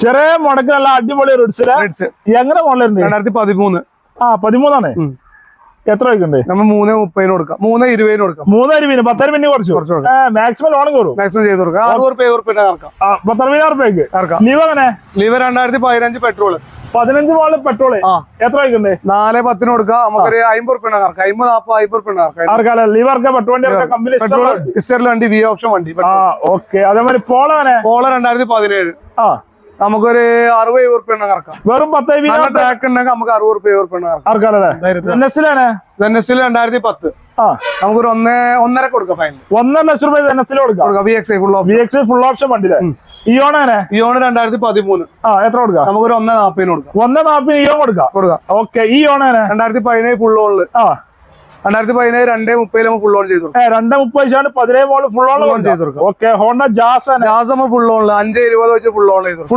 ചെറിയ മുടക്ക് നല്ല അടിപൊളി റെഡ്സ് എങ്ങനെ മോഡലുണ്ട്? 2013. 13 എത്ര വയ്ക്കണ്ടേ? നമ്മൾ 3:30 കൊടുക്കാം, 3:20 കൊടുക്കാം. 3:20 10 മിനിറ്റ് കുറച്ചു മാക്സിമം ലോൺ കയറും. മാക്സിമം ചെയ്ത് കൊടുക്കാം. 600 റുപ്യ ഇറക്കാം. 10,000 ലീവ് അങ്ങനെ ലീവ് 2015 പെട്രോള് 15 മോഡൽ പെട്രോള് എത്ര വയ്ക്കണ്ടേ? 4:10 കൊടുക്കാം. നമുക്കൊരു 50 റുപ്യ ഇറക്കാം. 50 ഇറക്കാം. ആർക്കാല ലീവ് ഇറക്കാം. കമ്പനി വണ്ടി വി ഓപ്ഷൻ വണ്ടി. ഓക്കെ. അതേമാതിരി പോള 2017 നമുക്കൊരു 60 റുപ്യ ഇറക്കാം. വെറും 10 ട്രാക്ക് ഉണ്ടെങ്കിൽ നമുക്ക് 60 റുപ്യ ഇറക്കാം. 2010 നമുക്കൊരു 1.5 കൊടുക്കാം. ഫൈനൽ 1.5 ലക്ഷം രൂപ കൊടുക്കാം. ഫുൾ ഓപ്ഷൻ വണ്ടി. ഇയോണ് 2013 എത്ര കൊടുക്കാം? നമുക്കൊരു 1.40 കൊടുക്കാം. 1.40 ഇയോ കൊടുക്കാം. ഓക്കെ. ഈ ഓണ് 2017 ഫുൾ ഓണില് 2017 2:30 ഫുൾ ഓൺ ചെയ്തു. 2:30 17 മോഡൽ ഫുൾ ഓൺ ചെയ്തു. ഓക്കെ. ഹോണ്ട ജാസ് ഫുൾ ഓണില് 5:20 വെച്ച് ഫുൾ ഓൺ ചെയ്തു.